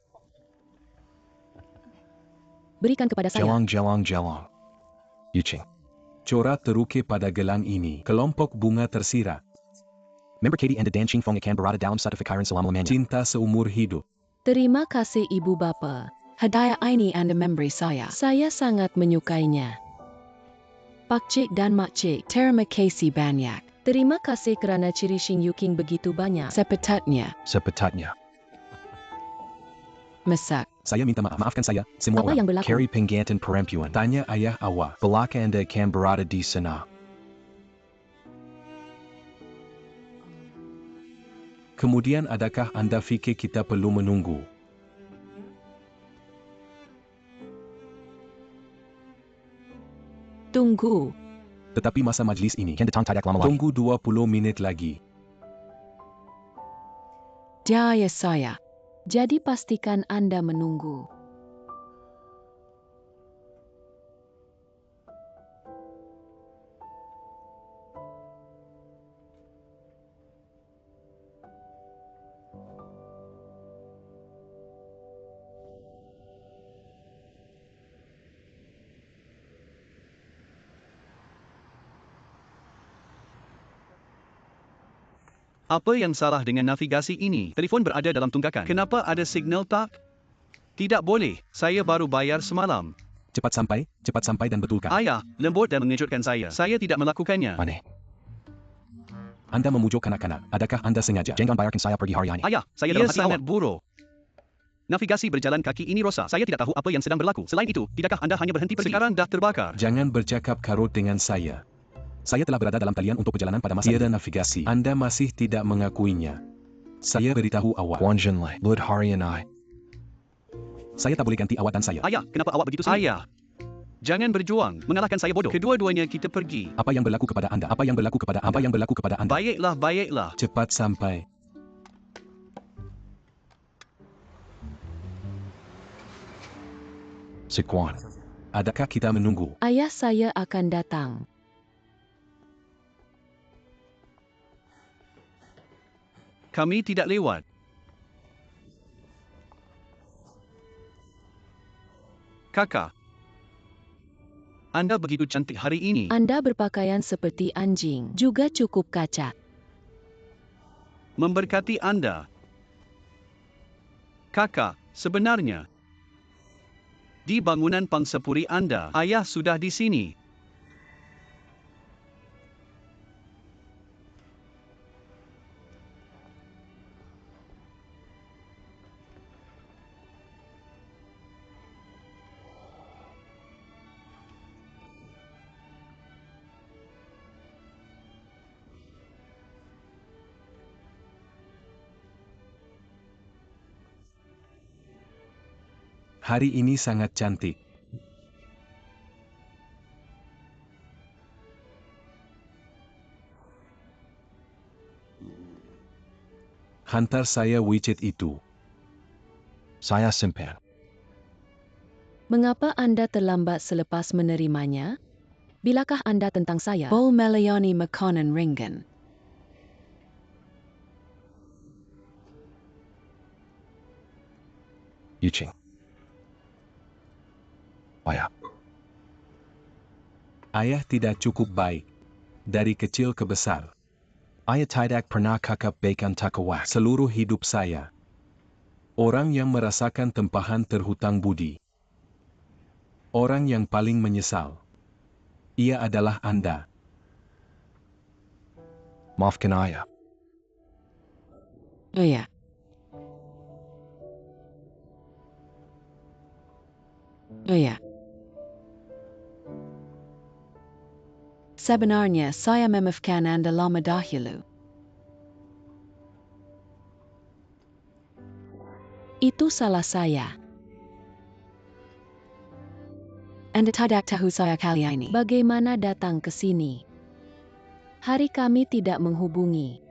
Berikan kepada saya. Jelong. Yuching. Corak teruke pada gelang ini. Kelompok bunga tersirat. Member Katie and Dancing Fong akan berada dalam satu fikiran selama lamanya. Cinta seumur hidup. Terima kasih ibu bapa. Hadiah ini Anda memberi saya. Saya sangat menyukainya. Pakcik dan makcik, terima kasih banyak. Terima kasih kerana ciri Xing Yuking begitu banyak. Sepatutnya. Masak. Saya minta maafkan saya, semua Apa orang. yang berlaku? Carrie Pengganten Perempuan. Tanya ayah awak. Belaka Anda akan berada di sana. Kemudian adakah Anda fikir kita perlu menunggu? Tunggu. Tetapi masa majlis ini kan datang tidak lama lagi. Tunggu 20 menit lagi. Jaya saya. Jadi pastikan Anda menunggu. Apa yang salah dengan navigasi ini? Telefon berada dalam tunggakan. Kenapa ada signal tak? Tidak boleh. Saya baru bayar semalam. Cepat sampai dan betulkan. Ayah, lembut dan mengejutkan saya. Saya tidak melakukannya. Aneh. Anda memujuk kanak-kanak. Adakah Anda sengaja? Jangan bayarkan saya pergi hari ini. Ayah, saya dalam hati sangat buruk. Navigasi berjalan kaki ini rosak. Saya tidak tahu apa yang sedang berlaku. Selain itu, tidakkah Anda hanya berhenti pergi? Sekarang dah terbakar. Jangan bercakap karut dengan saya. Saya telah berada dalam talian untuk perjalanan pada masa Tiada ini. navigasi. Anda masih tidak mengakuinya. Saya beritahu awak. Wan Junlei, Lud Hari and I. Saya tak boleh ganti awak dan saya. Ayah, kenapa awak begitu sendiri? Ayah, jangan berjuang. Mengalahkan saya bodoh. Kedua-duanya kita pergi. Apa yang berlaku kepada Anda? Baiklah. Cepat sampai. Sekuan. Adakah kita menunggu? Ayah saya akan datang. Kami tidak lewat. Kakak, Anda begitu cantik hari ini. Anda berpakaian seperti anjing. Juga cukup kacat. Memberkati Anda. Kakak, sebenarnya di bangunan pangsapuri Anda, ayah sudah di sini. Hari ini sangat cantik. Hantar saya widget itu. Saya simpan. Mengapa Anda terlambat selepas menerimanya? Bilakah Anda tentang saya? Bol Melioni Makanan Ringan. Yuching. Ayah. Ayah tidak cukup baik. Dari kecil ke besar. Ayah tidak pernah kakap baik antak awak. Seluruh hidup saya. Orang yang merasakan tempahan terhutang budi. Orang yang paling menyesal. Ia adalah Anda. Maafkan ayah. Oh ya. Oh ya. Sebenarnya saya memaafkan Anda lama dahulu. Itu salah saya. Anda tidak tahu saya kali ini. Bagaimana datang ke sini? Hari kami tidak menghubungi.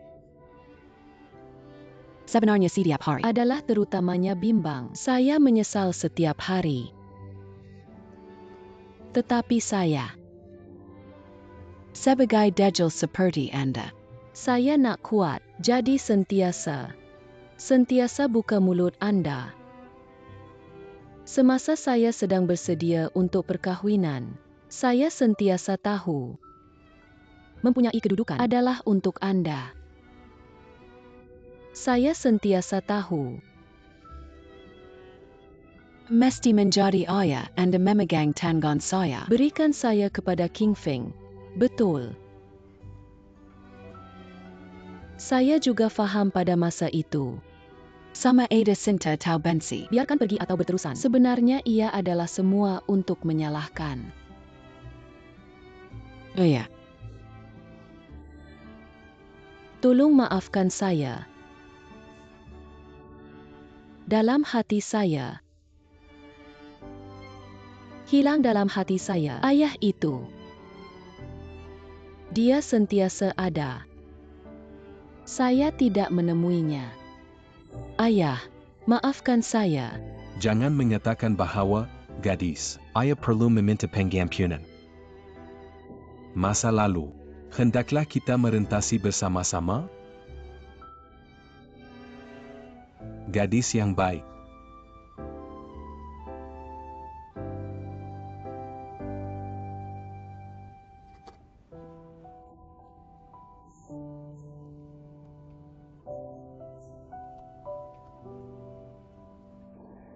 Sebenarnya setiap hari adalah terutamanya bimbang. Saya menyesal setiap hari. Tetapi saya, sebagai dajjal seperti Anda, saya nak kuat, jadi sentiasa buka mulut Anda. Semasa saya sedang bersedia untuk perkahwinan, saya sentiasa tahu mempunyai kedudukan adalah untuk Anda. Saya sentiasa tahu mesti menjadi ayah Anda memegang tangan saya. Berikan saya kepada King Feng. Betul. Saya juga faham pada masa itu. Sama Ada Sinta Tau Bensi. Biarkan pergi atau berterusan. Sebenarnya ia adalah semua untuk menyalahkan. Oh ya. Tolong maafkan saya. Dalam hati saya. Hilang dalam hati saya. Ayah itu. Dia sentiasa ada. Saya tidak menemuinya. Ayah, maafkan saya. Jangan menyatakan bahwa, gadis, Ayah perlu meminta pengampunan. masa lalu. Hendaklah kita merentasi bersama-sama? Gadis yang baik.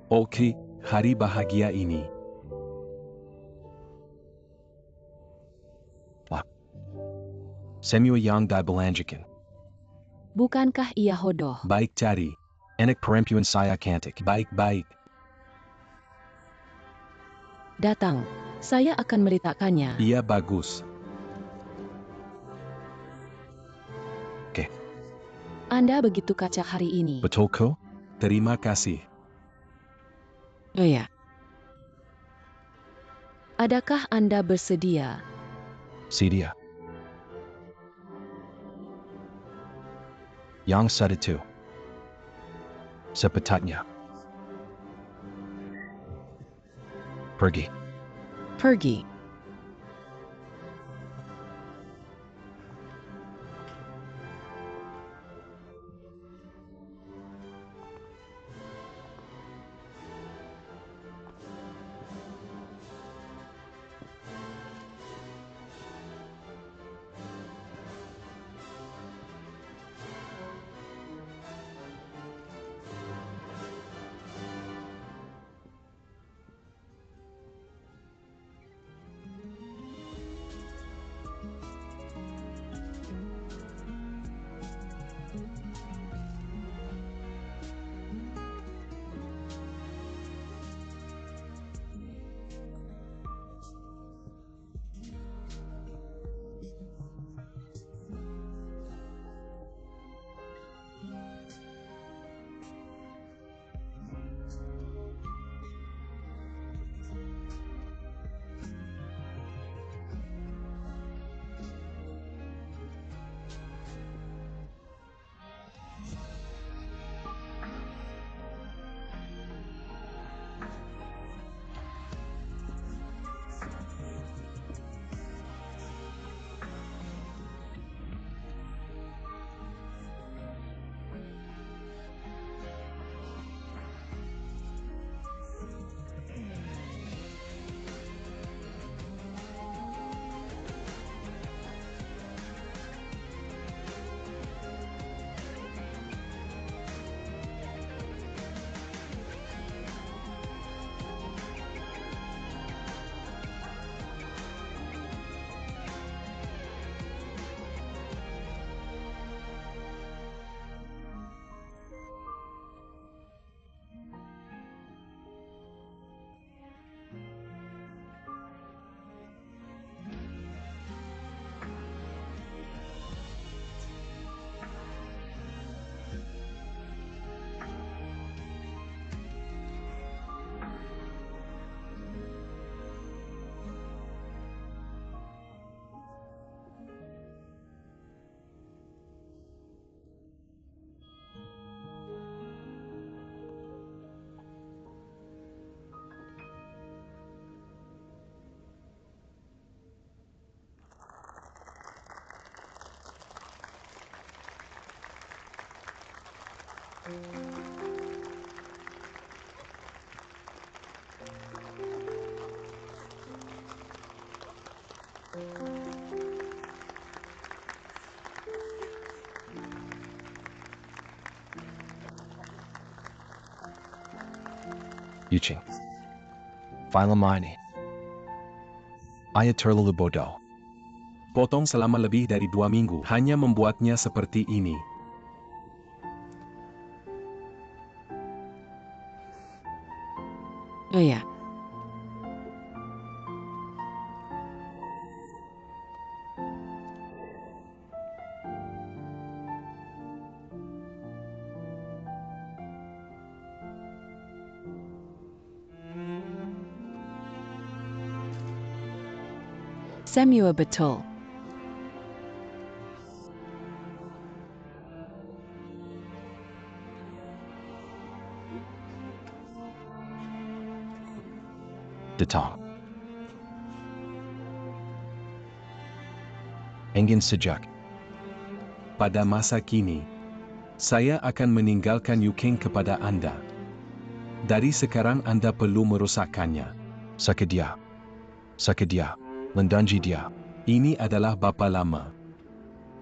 Oke, hari bahagia ini. Semua yang dibelanjakan. Bukankah ia hodoh? Baik cari. Anak perempuan saya cantik. Baik-baik. Datang. Saya akan meletakkannya. Ia bagus. Anda begitu kacak hari ini. Betul ko? Terima kasih. Oh ya. Adakah Anda bersedia? Sedia. Yang satu. Sepatutnya. Pergi. Pergi. Yuching. Philemini. Ayah terlalu bodoh. Potong selama lebih dari 2 minggu hanya membuatnya seperti ini. Oh ya, Semua betul. Datang. Engin sejak. Pada masa kini, saya akan meninggalkan Yuking kepada Anda. Dari sekarang Anda perlu merusakkannya. Sakedia. Sakedia. Lendanji dia. Ini adalah bapa lama.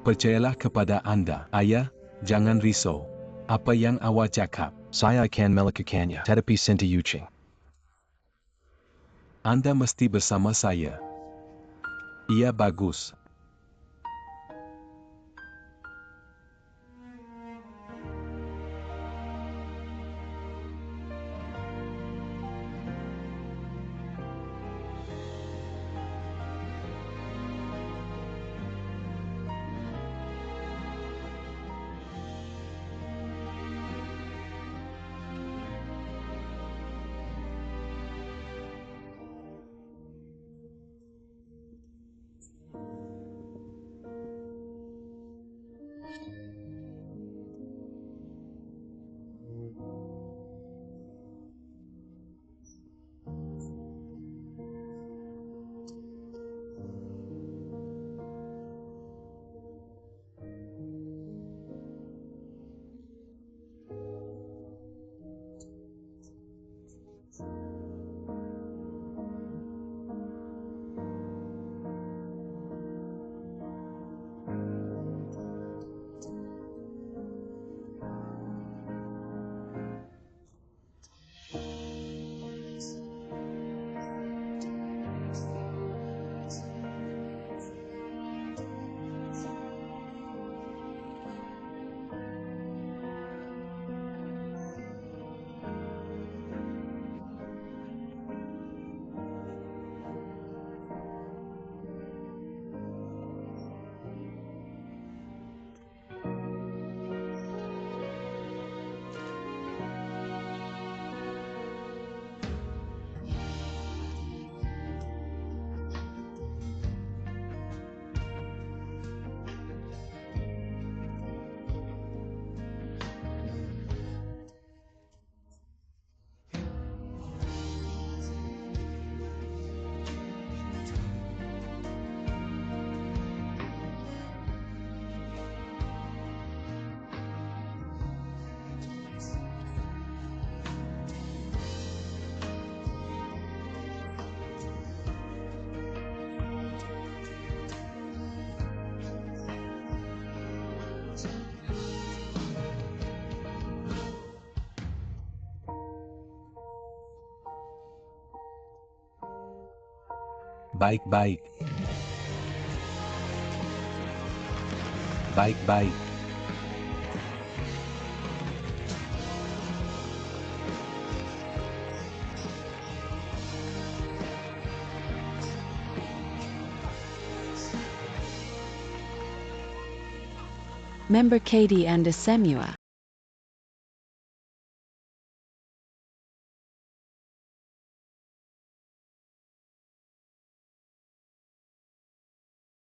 Percayalah kepada Anda, Ayah, jangan risau. Apa yang awak cakap? Saya akan melakukannya. Tetapi Sinti Yuching. Anda mesti bersama saya. Ia bagus. Baik-baik. Baik-baik. Member Katie and Semua.